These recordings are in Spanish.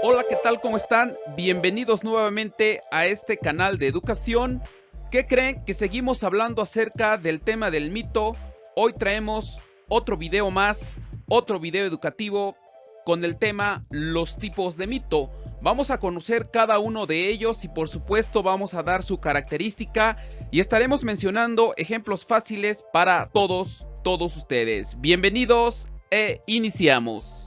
Hola, ¿qué tal? ¿Cómo están? Bienvenidos nuevamente a este canal de educación. ¿Qué creen? Que seguimos hablando acerca del tema del mito. Hoy traemos otro video más, otro video educativo con el tema los tipos de mito. Vamos a conocer cada uno de ellos y por supuesto vamos a dar su característica y estaremos mencionando ejemplos fáciles para todos ustedes. Bienvenidos e iniciamos.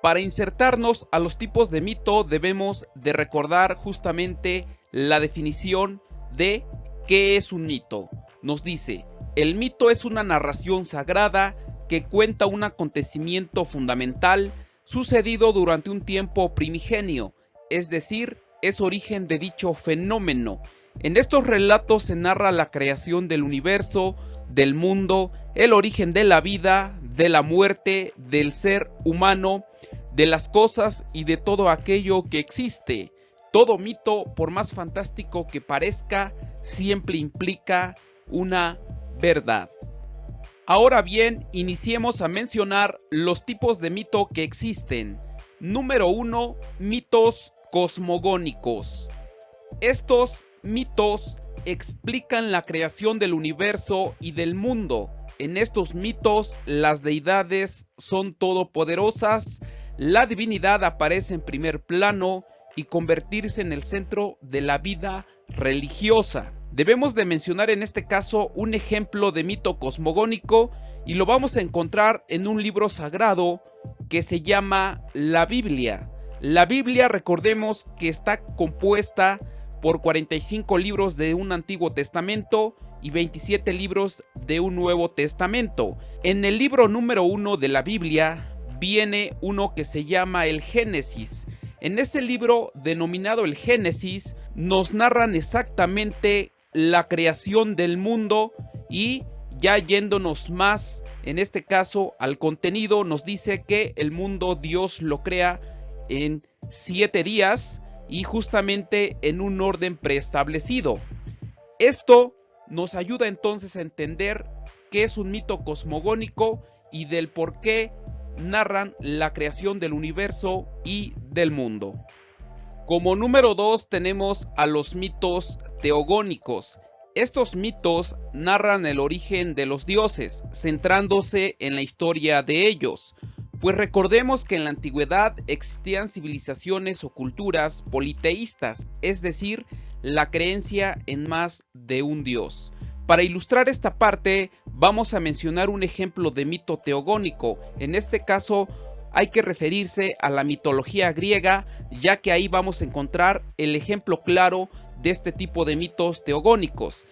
Para insertarnos a los tipos de mito debemos de recordar justamente la definición de qué es un mito. Nos dice, el mito es una narración sagrada que cuenta un acontecimiento fundamental sucedido durante un tiempo primigenio, es decir, es origen de dicho fenómeno. En estos relatos se narra la creación del universo, del mundo, el origen de la vida, de la muerte, del ser humano, de las cosas y de todo aquello que existe. Todo mito, por más fantástico que parezca, siempre implica una verdad. Ahora bien, iniciemos a mencionar los tipos de mito que existen. Número 1. Mitos cosmogónicos. Estos mitos explican la creación del universo y del mundo. En estos mitos, las deidades son todopoderosas, la divinidad aparece en primer plano y convertirse en el centro de la vida religiosa. Debemos de mencionar en este caso un ejemplo de mito cosmogónico y lo vamos a encontrar en un libro sagrado que se llama la Biblia. La Biblia, recordemos que está compuesta por 45 libros de un Antiguo Testamento y 27 libros de un Nuevo Testamento. En el libro número 1 de la Biblia viene uno que se llama el Génesis. En ese libro denominado el Génesis nos narran exactamente la creación del mundo y ya yéndonos más en este caso al contenido, nos dice que el mundo Dios lo crea en 7 días y justamente en un orden preestablecido. Esto nos ayuda entonces a entender qué es un mito cosmogónico y del por qué narran la creación del universo y del mundo. Como número 2 tenemos a los mitos teogónicos. Estos mitos narran el origen de los dioses, centrándose en la historia de ellos. Pues recordemos que en la antigüedad existían civilizaciones o culturas politeístas, es decir, la creencia en más de un dios. Para ilustrar esta parte, vamos a mencionar un ejemplo de mito teogónico. En este caso, hay que referirse a la mitología griega, ya que ahí vamos a encontrar el ejemplo claro de este tipo de mitos teogónicos.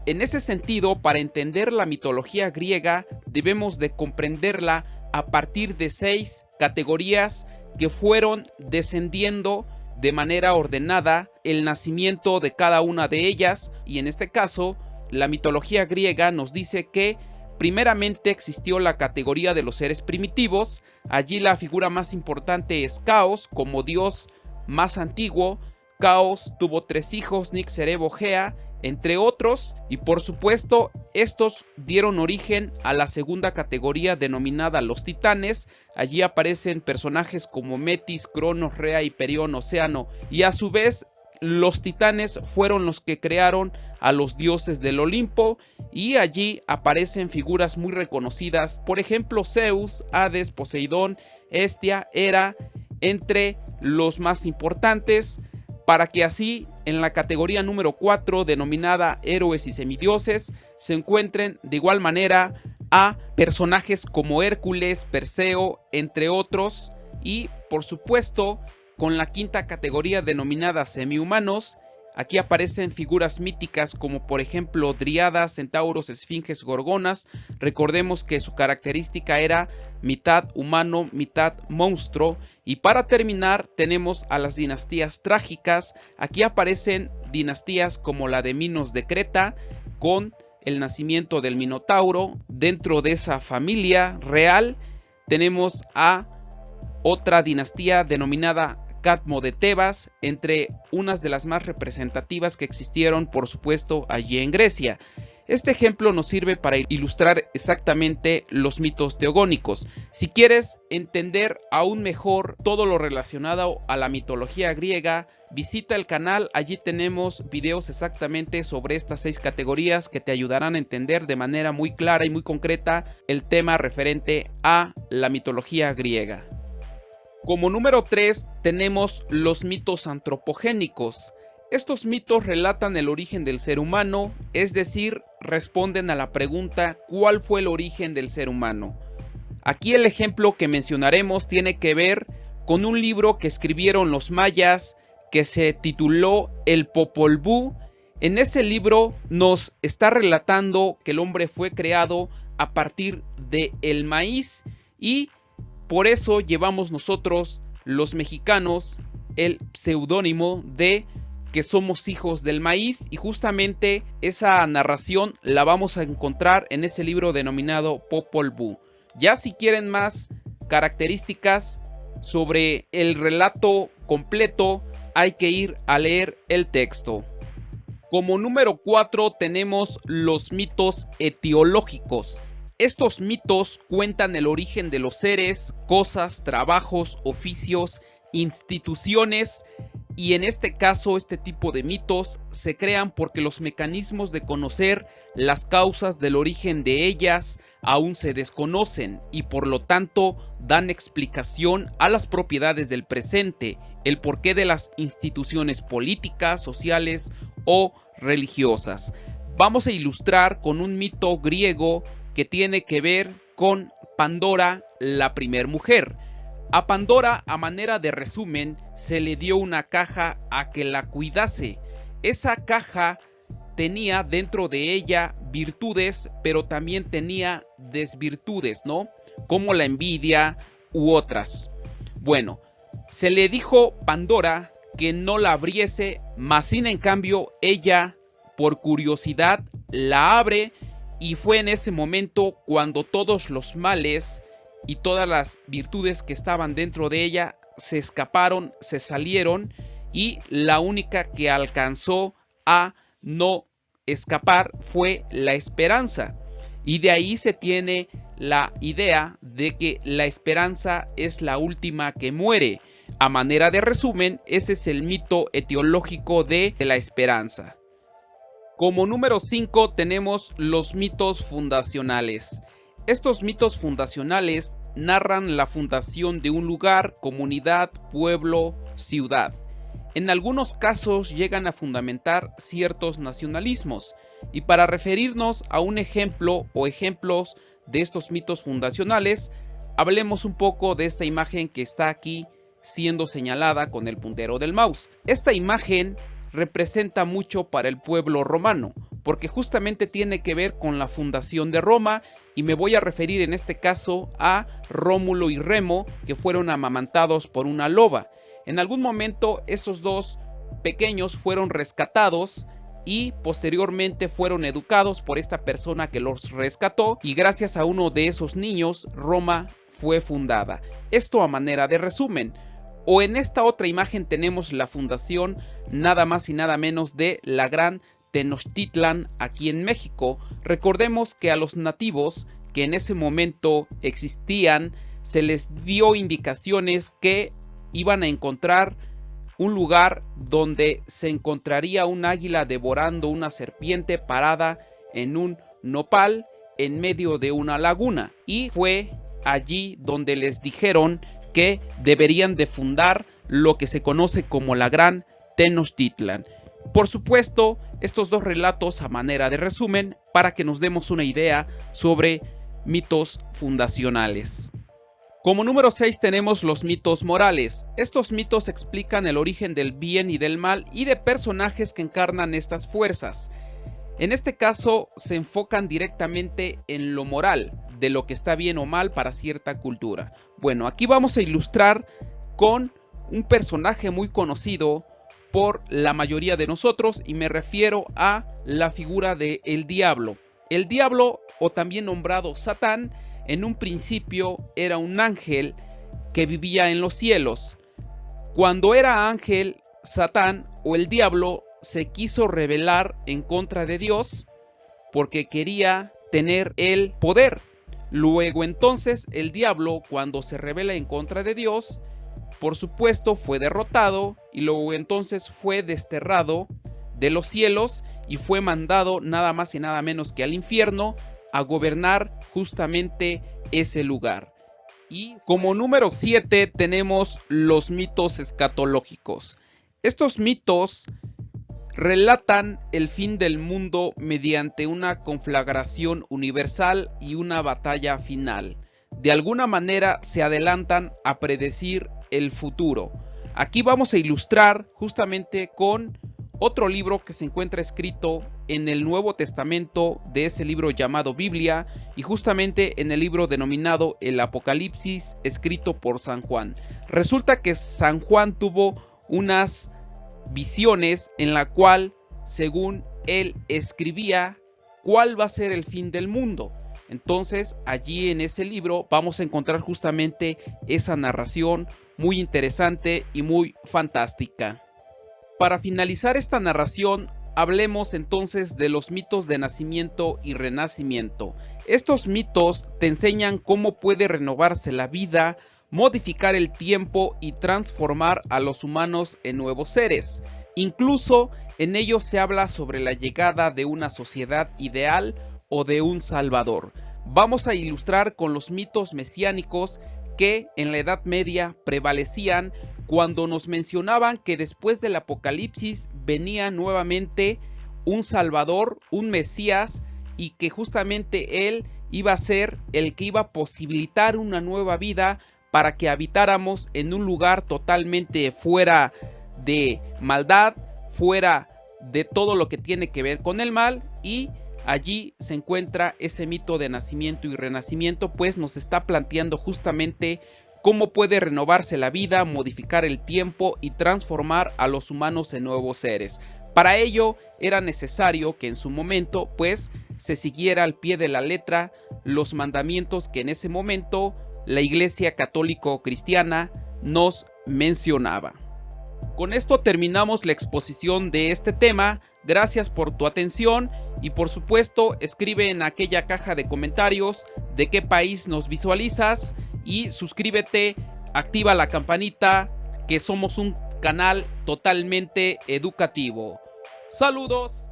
En ese sentido, para entender la mitología griega, debemos de comprenderla a partir de 6 categorías que fueron descendiendo de manera ordenada el nacimiento de cada una de ellas, y en este caso, la mitología griega nos dice que primeramente existió la categoría de los seres primitivos. Allí la figura más importante es Caos como dios más antiguo. Caos tuvo 3 hijos, Nix, Erebo, Gea, entre otros, y por supuesto estos dieron origen a la segunda categoría denominada los titanes. Allí aparecen personajes como Metis, Cronos, Rea, Hiperión, Océano, y a su vez los titanes fueron los que crearon a los dioses del Olimpo, y allí aparecen figuras muy reconocidas, por ejemplo Zeus, Hades, Poseidón, Hestia, Hera, entre los más importantes, para que así en la categoría número 4 denominada héroes y semidioses se encuentren de igual manera a personajes como Hércules, Perseo, entre otros, y por supuesto con la quinta categoría denominada semihumanos. Aquí aparecen figuras míticas como por ejemplo dríadas, centauros, esfinges, gorgonas. Recordemos que su característica era mitad humano, mitad monstruo. Y para terminar tenemos a las dinastías trágicas. Aquí aparecen dinastías como la de Minos de Creta, con el nacimiento del Minotauro. Dentro de esa familia real tenemos a otra dinastía denominada Cadmo de Tebas, entre unas de las más representativas que existieron, por supuesto, allí en Grecia. Este ejemplo nos sirve para ilustrar exactamente los mitos teogónicos. Si quieres entender aún mejor todo lo relacionado a la mitología griega, visita el canal, allí tenemos videos exactamente sobre estas 6 categorías que te ayudarán a entender de manera muy clara y muy concreta el tema referente a la mitología griega. Como número 3 tenemos los mitos antropogénicos. Estos mitos relatan el origen del ser humano, es decir, responden a la pregunta ¿cuál fue el origen del ser humano? Aquí el ejemplo que mencionaremos tiene que ver con un libro que escribieron los mayas que se tituló El Popol Vuh. En ese libro nos está relatando que el hombre fue creado a partir del maíz y por eso llevamos nosotros los mexicanos el seudónimo de que somos hijos del maíz, y justamente esa narración la vamos a encontrar en ese libro denominado Popol Vuh. Ya si quieren más características sobre el relato completo, hay que ir a leer el texto. Como número 4 tenemos los mitos etiológicos. Estos mitos cuentan el origen de los seres, cosas, trabajos, oficios, instituciones, y en este caso este tipo de mitos se crean porque los mecanismos de conocer las causas del origen de ellas aún se desconocen y por lo tanto dan explicación a las propiedades del presente, el porqué de las instituciones políticas, sociales o religiosas. Vamos a ilustrar con un mito griego que tiene que ver con Pandora, la primer mujer. A Pandora, a manera de resumen, se le dio una caja a que la cuidase. Esa caja tenía dentro de ella virtudes, pero también tenía desvirtudes, ¿no? Como la envidia u otras. Bueno, se le dijo Pandora que no la abriese, mas sin en cambio ella, por curiosidad, la abre y fue en ese momento cuando todos los males y todas las virtudes que estaban dentro de ella se escaparon, se salieron y la única que alcanzó a no escapar fue la esperanza. Y de ahí se tiene la idea de que la esperanza es la última que muere. A manera de resumen, ese es el mito etiológico de la esperanza. Como número 5 tenemos los mitos fundacionales. Estos mitos fundacionales narran la fundación de un lugar, comunidad, pueblo, ciudad. En algunos casos llegan a fundamentar ciertos nacionalismos, y para referirnos a un ejemplo o ejemplos de estos mitos fundacionales, hablemos un poco de esta imagen que está aquí siendo señalada con el puntero del mouse. Esta imagen representa mucho para el pueblo romano, porque justamente tiene que ver con la fundación de Roma, y me voy a referir en este caso a Rómulo y Remo, que fueron amamantados por una loba. En algún momento estos dos pequeños fueron rescatados y posteriormente fueron educados por esta persona que los rescató, y gracias a uno de esos niños Roma fue fundada. Esto a manera de resumen. O en esta otra imagen tenemos la fundación nada más y nada menos de la gran Tenochtitlan aquí en México. Recordemos que a los nativos que en ese momento existían se les dio indicaciones que iban a encontrar un lugar donde se encontraría un águila devorando una serpiente parada en un nopal en medio de una laguna, y fue allí donde les dijeron que deberían de fundar lo que se conoce como la gran Tenochtitlan. Por supuesto, estos dos relatos a manera de resumen para que nos demos una idea sobre mitos fundacionales. Como número 6 tenemos los mitos morales. Estos mitos explican el origen del bien y del mal y de personajes que encarnan estas fuerzas. En este caso se enfocan directamente en lo moral, de lo que está bien o mal para cierta cultura. Bueno, aquí vamos a ilustrar con un personaje muy conocido por la mayoría de nosotros, y me refiero a la figura de el diablo. El diablo, o también nombrado Satán, en un principio era un ángel que vivía en los cielos. Cuando era ángel, Satán o el diablo se quiso rebelar en contra de Dios porque quería tener el poder. Luego entonces el diablo, cuando se rebela en contra de Dios, por supuesto fue derrotado y luego entonces fue desterrado de los cielos y fue mandado nada más y nada menos que al infierno a gobernar justamente ese lugar. Y como número 7 tenemos los mitos escatológicos. Estos mitos relatan el fin del mundo mediante una conflagración universal y una batalla final. De alguna manera se adelantan a predecir el futuro. Aquí vamos a ilustrar justamente con otro libro que se encuentra escrito en el Nuevo Testamento, de ese libro llamado Biblia, y justamente en el libro denominado el Apocalipsis, escrito por San Juan. Resulta que San Juan tuvo unas visiones en la cual, según él escribía, cuál va a ser el fin del mundo. Entonces allí en ese libro vamos a encontrar justamente esa narración muy interesante y muy fantástica. Para finalizar esta narración, hablemos entonces de los mitos de nacimiento y renacimiento. Estos mitos te enseñan cómo puede renovarse la vida, modificar el tiempo y transformar a los humanos en nuevos seres. Incluso en ellos se habla sobre la llegada de una sociedad ideal o de un salvador. Vamos a ilustrar con los mitos mesiánicos que en la Edad Media prevalecían cuando nos mencionaban que después del Apocalipsis venía nuevamente un Salvador, un Mesías, y que justamente él iba a ser el que iba a posibilitar una nueva vida para que habitáramos en un lugar totalmente fuera de maldad, fuera de todo lo que tiene que ver con el mal, y allí se encuentra ese mito de nacimiento y renacimiento, pues nos está planteando justamente cómo puede renovarse la vida, modificar el tiempo y transformar a los humanos en nuevos seres. Para ello era necesario que en su momento pues se siguiera al pie de la letra los mandamientos que en ese momento la Iglesia católico-cristiana nos mencionaba. Con esto terminamos la exposición de este tema. Gracias por tu atención y por supuesto escribe en aquella caja de comentarios de qué país nos visualizas y suscríbete, activa la campanita, que somos un canal totalmente educativo. ¡Saludos!